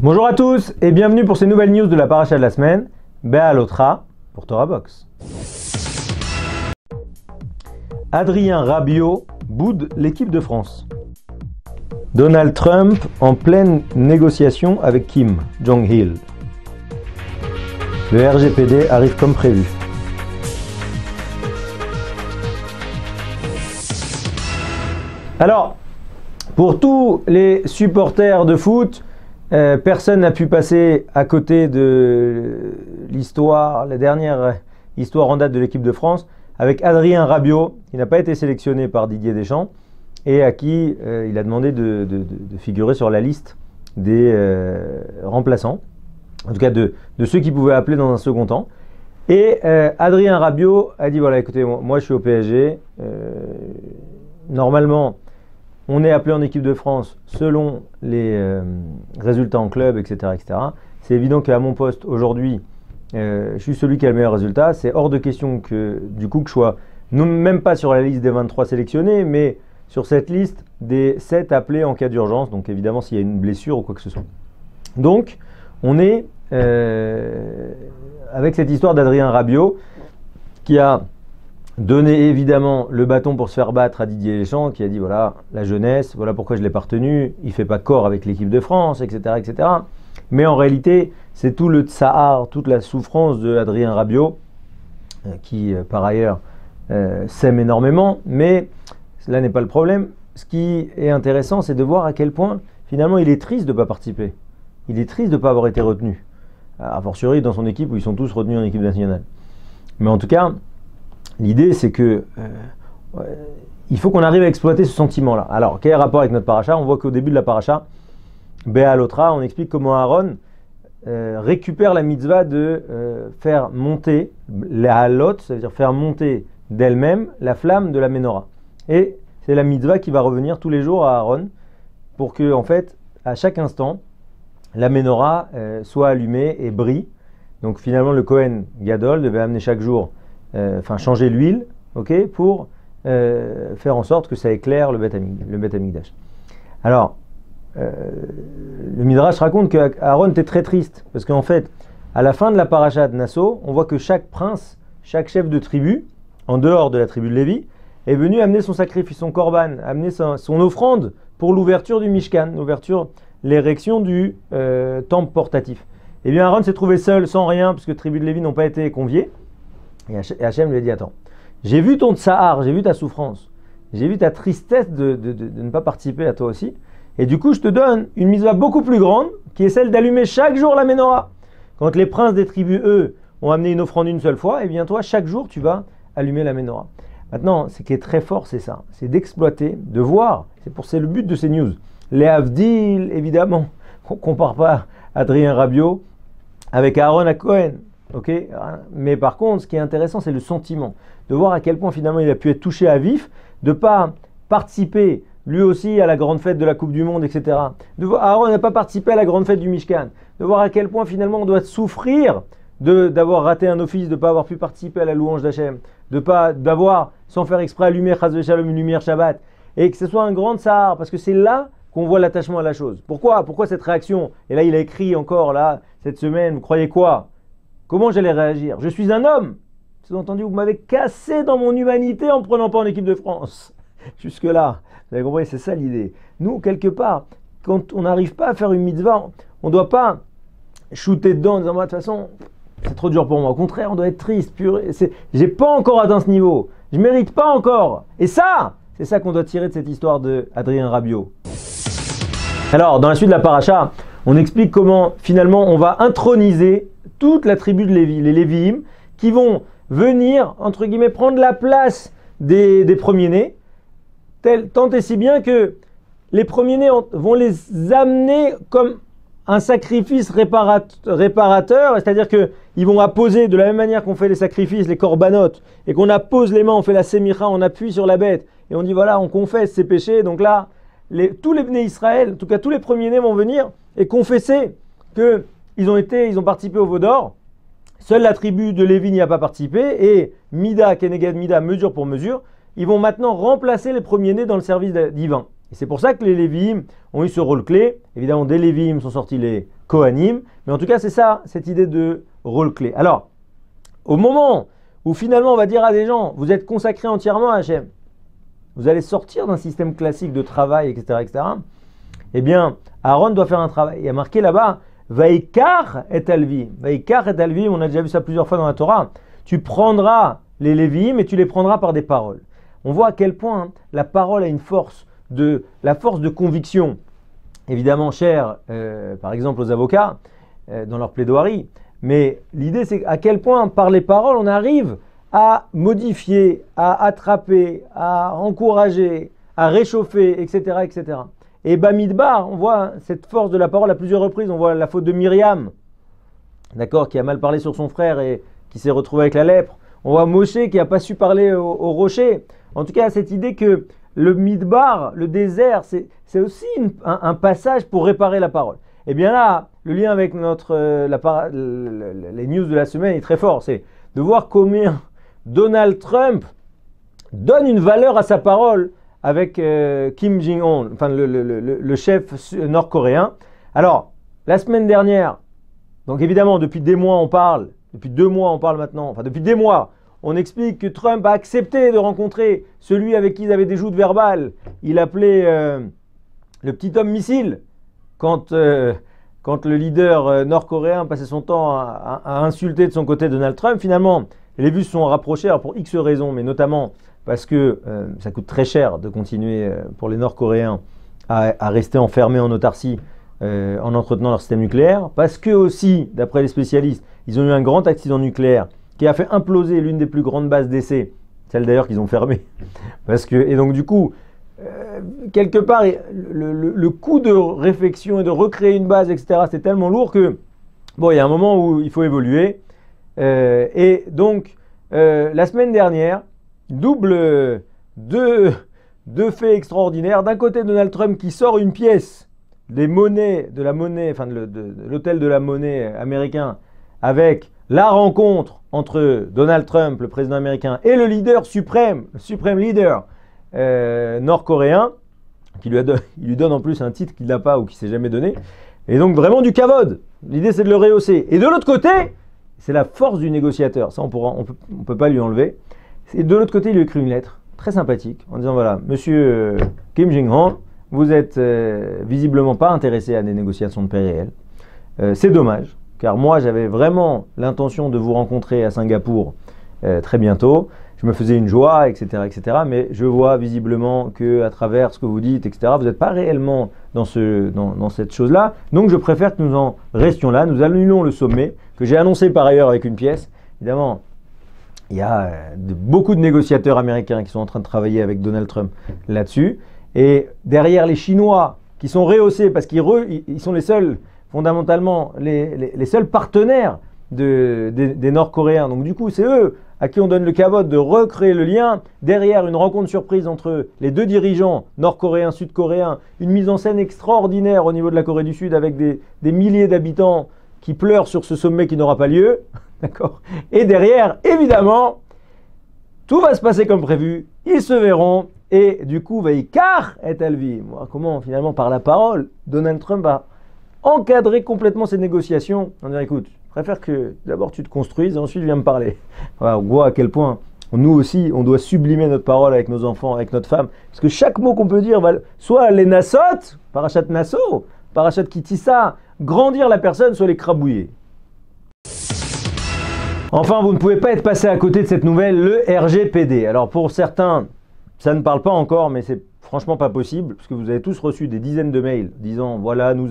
Bonjour à tous et bienvenue pour ces nouvelles news de la paracha de la semaine. Béalotra pour Torah Box. Adrien Rabiot boude l'équipe de France. Donald Trump en pleine négociation avec Kim Jong-il. Le RGPD arrive comme prévu. Alors, pour tous les supporters de foot, personne n'a pu passer à côté de l'histoire, la dernière histoire en date de l'équipe de France, avec Adrien Rabiot, qui n'a pas été sélectionné par Didier Deschamps, et à qui il a demandé de figurer sur la liste des remplaçants, en tout cas de ceux qui pouvaient appeler dans un second temps. Et Adrien Rabiot a dit, voilà, écoutez, moi je suis au PSG, normalement, on est appelé en équipe de France selon les résultats en club, etc. etc. C'est évident qu'à mon poste aujourd'hui, je suis celui qui a le meilleur résultat. C'est hors de question que du coup que je sois même pas sur la liste des 23 sélectionnés, mais sur cette liste des 7 appelés en cas d'urgence. Donc évidemment s'il y a une blessure ou quoi que ce soit. Donc on est avec cette histoire d'Adrien Rabiot qui a donné évidemment le bâton pour se faire battre à Didier Deschamps, qui a dit voilà, la jeunesse, voilà pourquoi je ne l'ai pas retenu, il ne fait pas corps avec l'équipe de France, etc., etc. Mais en réalité, c'est tout le tsahar, toute la souffrance de Adrien Rabiot, qui par ailleurs s'aime énormément, mais cela n'est pas le problème. Ce qui est intéressant, c'est de voir à quel point finalement il est triste de ne pas participer. Il est triste de ne pas avoir été retenu, a fortiori dans son équipe où ils sont tous retenus en équipe nationale. Mais en tout cas, l'idée, c'est que il faut qu'on arrive à exploiter ce sentiment-là. Alors, quel est le rapport avec notre paracha? On voit qu'au début de la paracha, Béalotra, on explique comment Aaron récupère la mitzvah de faire monter la halot, c'est-à-dire faire monter d'elle-même la flamme de la menorah. Et c'est la mitzvah qui va revenir tous les jours à Aaron pour que, en fait, à chaque instant, la menorah soit allumée et brille. Donc finalement, le Kohen Gadol devait amener chaque jour changer l'huile, okay, pour faire en sorte que ça éclaire le Beth Amikdash. Alors, le Midrash raconte qu'Aaron était très triste, parce qu'en fait, à la fin de la paracha de Nassau, on voit que chaque prince, chaque chef de tribu, en dehors de la tribu de Lévi, est venu amener son sacrifice, son korban, amener son offrande pour l'ouverture du Mishkan, l'érection du temple portatif. Et bien Aaron s'est trouvé seul, sans rien, parce que les tribus de Lévi n'ont pas été conviées. Et Hachem lui a dit, attends, j'ai vu ton tsahar, j'ai vu ta souffrance, j'ai vu ta tristesse de ne pas participer à toi aussi, et du coup je te donne une mitzvah beaucoup plus grande, qui est celle d'allumer chaque jour la menorah. Quand les princes des tribus, eux, ont amené une offrande une seule fois, et bien toi, chaque jour, tu vas allumer la menorah. Maintenant, ce qui est très fort, c'est ça, c'est d'exploiter, de voir, c'est le but de ces news. Les Havdil, évidemment, on ne compare pas Adrien Rabiot avec Aaron Cohen. Okay, mais par contre, ce qui est intéressant, c'est le sentiment, de voir à quel point finalement il a pu être touché à vif, de ne pas participer lui aussi à la grande fête de la Coupe du Monde, etc. Aaron n'a pas participé à la grande fête du Mishkan, de voir à quel point finalement on doit souffrir d'avoir raté un office, de ne pas avoir pu participer à la louange d'Hachem, d'avoir, sans faire exprès, allumé Chas v'Shalom une lumière Shabbat, et que ce soit un grand tsahar, parce que c'est là qu'on voit l'attachement à la chose. Pourquoi cette réaction? Et là, il a écrit encore, là, cette semaine, vous croyez quoi? Comment j'allais réagir? Je suis un homme. Vous avez entendu, vous m'avez cassé dans mon humanité en ne prenant pas en équipe de France. Jusque-là, vous avez compris, c'est ça l'idée. Nous, quelque part, quand on n'arrive pas à faire une mitzvah, on ne doit pas shooter dedans en disant, de toute façon, c'est trop dur pour moi. Au contraire, on doit être triste, purée. J'ai pas encore atteint ce niveau. Je ne mérite pas encore. Et ça, c'est ça qu'on doit tirer de cette histoire de Adrien Rabiot. Alors, dans la suite de la paracha, on explique comment, finalement, on va introniser toute la tribu de Lévi, les Lévi'im, qui vont venir, entre guillemets, prendre la place des premiers-nés, tant et si bien que les premiers-nés vont les amener comme un sacrifice réparateur, c'est-à-dire qu'ils vont apposer, de la même manière qu'on fait les sacrifices, les corbanotes, et qu'on appose les mains, on fait la sémira, on appuie sur la bête, et on dit voilà, on confesse ses péchés, donc là, tous les Bnei Israël, en tout cas tous les premiers-nés vont venir et confesser qu'ils ont participé au veau d'or. Seule la tribu de Lévi n'y a pas participé, et Mida, Keneged Mida, mesure pour mesure, ils vont maintenant remplacer les premiers-nés dans le service divin. Et c'est pour ça que les Lévi'im ont eu ce rôle clé. Évidemment, des Lévi'im sont sortis les Kohanim. Mais en tout cas, c'est ça, cette idée de rôle clé. Alors, au moment où finalement on va dire à des gens, vous êtes consacrés entièrement à Hachem, vous allez sortir d'un système classique de travail, etc., etc., eh bien, Aaron doit faire un travail. Il y a marqué là-bas, Vaikar et Alvi. Vaikar et Alvi, on a déjà vu ça plusieurs fois dans la Torah. Tu prendras les Lévi'im et tu les prendras par des paroles. On voit à quel point la parole a une force la force de conviction, évidemment chère, par exemple aux avocats, dans leur plaidoirie. Mais l'idée, c'est à quel point, par les paroles, on arrive à modifier, à attraper, à encourager, à réchauffer, etc., etc. Et Bamidbar, on voit cette force de la parole à plusieurs reprises. On voit la faute de Myriam, d'accord, qui a mal parlé sur son frère et qui s'est retrouvé avec la lèpre. On voit Moshe qui n'a pas su parler au rocher. En tout cas, cette idée que le Midbar, le désert, c'est aussi un passage pour réparer la parole. Et bien là, le lien avec les news de la semaine est très fort. C'est de voir combien Donald Trump donne une valeur à sa parole avec Kim Jong-un, enfin le chef nord-coréen. Alors, la semaine dernière, donc évidemment, depuis des mois on parle, depuis 2 mois on parle maintenant, enfin depuis des mois, on explique que Trump a accepté de rencontrer celui avec qui il avait des joutes verbales. Il appelait le petit homme missile quand le leader nord-coréen passait son temps à insulter de son côté Donald Trump. Finalement, les vues se sont rapprochées alors pour X raisons, mais notamment parce que ça coûte très cher de continuer pour les Nord-Coréens à rester enfermés en autarcie en entretenant leur système nucléaire. Parce que aussi, d'après les spécialistes, ils ont eu un grand accident nucléaire qui a fait imploser l'une des plus grandes bases d'essai, celle d'ailleurs qu'ils ont fermée. Et donc du coup, quelque part, le coût de réflexion et de recréer une base, etc., c'est tellement lourd que, bon, il y a un moment où il faut évoluer. Et donc, la semaine dernière, deux faits extraordinaires. D'un côté, Donald Trump qui sort une pièce de la monnaie, enfin de l'hôtel de la monnaie américain, avec la rencontre entre Donald Trump, le président américain, et le leader suprême, le suprême leader nord-coréen, il lui donne en plus un titre qu'il n'a pas ou qu'il ne s'est jamais donné. Et donc vraiment du kavod. L'idée, c'est de le rehausser. Et de l'autre côté, c'est la force du négociateur. Ça, on peut pas lui enlever. Et de l'autre côté, il lui écrit une lettre très sympathique en disant voilà, monsieur Kim Jong-un, vous êtes visiblement pas intéressé à des négociations de paix réelles. C'est dommage, car moi, j'avais vraiment l'intention de vous rencontrer à Singapour très bientôt. Je me faisais une joie, etc., etc. Mais je vois visiblement qu'à travers ce que vous dites, etc., vous n'êtes pas réellement dans cette chose-là. Donc, je préfère que nous en restions là. Nous annulons le sommet, que j'ai annoncé par ailleurs avec une pièce. Évidemment, il y a beaucoup de négociateurs américains qui sont en train de travailler avec Donald Trump là-dessus. Et derrière les Chinois, qui sont rehaussés parce qu'ils sont les seuls, fondamentalement, les seuls partenaires des Nord-Coréens. Donc, du coup, c'est eux à qui on donne le kavod de recréer le lien, derrière une rencontre surprise entre les deux dirigeants nord-coréens, sud-coréens, une mise en scène extraordinaire au niveau de la Corée du Sud avec des milliers d'habitants qui pleurent sur ce sommet qui n'aura pas lieu, d'accord. Et derrière, évidemment, tout va se passer comme prévu, ils se verront, et du coup, Vaikar et Alvi. Comment, finalement, par la parole, Donald Trump va encadrer complètement ces négociations en disant, écoute, je préfère que d'abord tu te construises et ensuite viens me parler. Voilà, on voit à quel point nous aussi, on doit sublimer notre parole avec nos enfants, avec notre femme. Parce que chaque mot qu'on peut dire va soit les nassot, parachat nasso, parachat kitissa, grandir la personne, soit les crabouiller. Enfin, vous ne pouvez pas être passé à côté de cette nouvelle, le RGPD. Alors pour certains, ça ne parle pas encore, mais c'est franchement pas possible, parce que vous avez tous reçu des dizaines de mails disant voilà, nous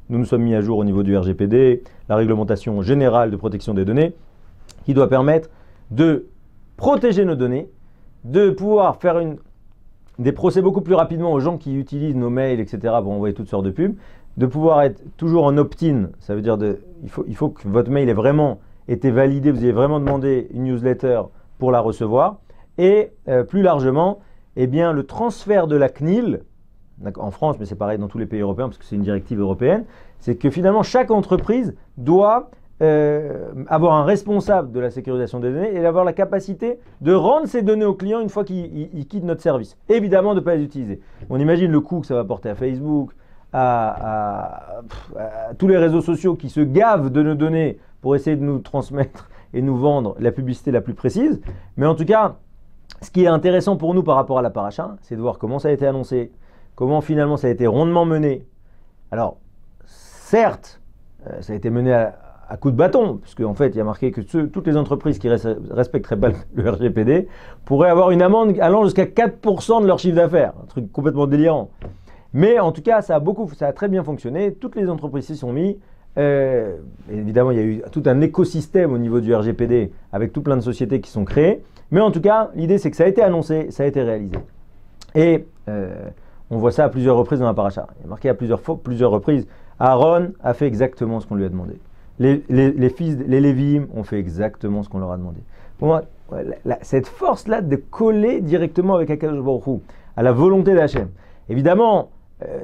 nous sommes mis à jour au niveau du RGPD, la réglementation générale de protection des données, qui doit permettre de protéger nos données, de pouvoir faire des procès beaucoup plus rapidement aux gens qui utilisent nos mails, etc., pour envoyer toutes sortes de pubs, de pouvoir être toujours en opt-in, ça veut dire il faut que votre mail ait vraiment été validé, vous ayez vraiment demandé une newsletter pour la recevoir, et plus largement, eh bien, le transfert de la CNIL, en France, mais c'est pareil dans tous les pays européens parce que c'est une directive européenne, c'est que finalement chaque entreprise doit avoir un responsable de la sécurisation des données et avoir la capacité de rendre ces données aux clients une fois qu'ils quittent notre service. Évidemment, de ne pas les utiliser. On imagine le coût que ça va porter à Facebook, à tous les réseaux sociaux qui se gavent de nos données pour essayer de nous transmettre et nous vendre la publicité la plus précise. Mais en tout cas, ce qui est intéressant pour nous par rapport à la paracha, c'est de voir comment ça a été annoncé, comment finalement ça a été rondement mené. Alors, certes, ça a été mené à coup de bâton, puisque en fait, il y a marqué que toutes les entreprises qui ne respecteraient pas le RGPD pourraient avoir une amende allant jusqu'à 4% de leur chiffre d'affaires. Un truc complètement délirant. Mais en tout cas, ça a très bien fonctionné. Toutes les entreprises s'y sont mises. Évidemment, il y a eu tout un écosystème au niveau du RGPD avec tout plein de sociétés qui sont créées. Mais en tout cas, l'idée, c'est que ça a été annoncé, ça a été réalisé. Et on voit ça à plusieurs reprises dans la paracha. Il y a marqué à plusieurs reprises, Aaron a fait exactement ce qu'on lui a demandé. Les fils, les Lévim ont fait exactement ce qu'on leur a demandé. Pour moi, cette force-là de coller directement avec Akadosh Baruch Hu, à la volonté d'Hachem. Évidemment,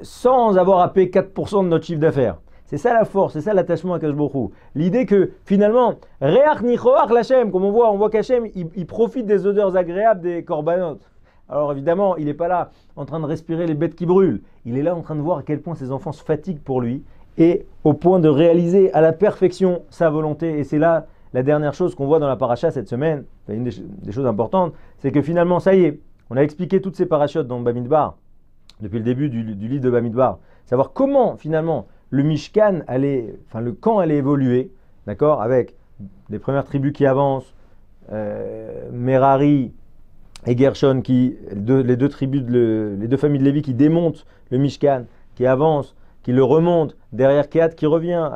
sans avoir à payer 4% de notre chiffre d'affaires. C'est ça la force, c'est ça l'attachement à Akadosh Baruch Hu. L'idée que finalement, Reach Nichoach l'Hachem, comme on voit qu'Hachem, il profite des odeurs agréables des korbanot. Alors évidemment, il n'est pas là en train de respirer les bêtes qui brûlent. Il est là en train de voir à quel point ses enfants se fatiguent pour lui et au point de réaliser à la perfection sa volonté. Et c'est là la dernière chose qu'on voit dans la paracha cette semaine, une des choses importantes, c'est que finalement, ça y est, on a expliqué toutes ces parachutes dans Bamidbar, depuis le début du livre de Bamidbar, savoir comment finalement le Mishkan le camp allait évoluer, d'accord, avec les premières tribus qui avancent, Merari et Gershon, les deux familles de Lévi qui démontent le Mishkan, qui avancent, qui le remontent, derrière Kehat qui revient,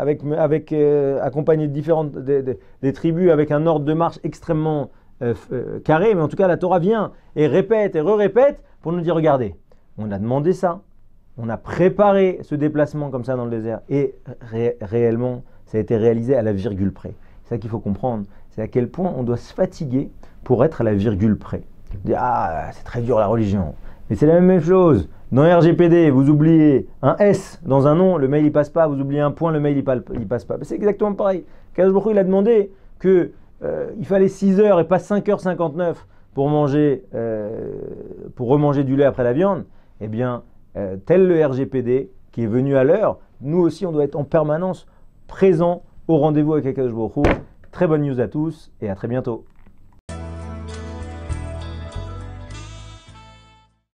accompagné de des tribus, avec un ordre de marche extrêmement carré, mais en tout cas la Torah vient et répète et re-répète pour nous dire, regardez, on a demandé ça, on a préparé ce déplacement comme ça dans le désert, et réellement, ça a été réalisé à la virgule près. C'est ça qu'il faut comprendre, c'est à quel point on doit se fatiguer pour être à la virgule près. C'est très dur la religion, mais c'est la même chose. Dans RGPD, vous oubliez un S dans un nom, le mail il passe pas. Vous oubliez un point, le mail il passe pas. C'est exactement pareil. Kadosh Baruch Hu, il a demandé qu'il fallait 6 heures et pas 5h59 pour remanger du lait après la viande. Eh bien, tel le RGPD qui est venu à l'heure, nous aussi on doit être en permanence présents au rendez-vous avec Kadosh Baruch Hu. Très bonne news à tous et à très bientôt.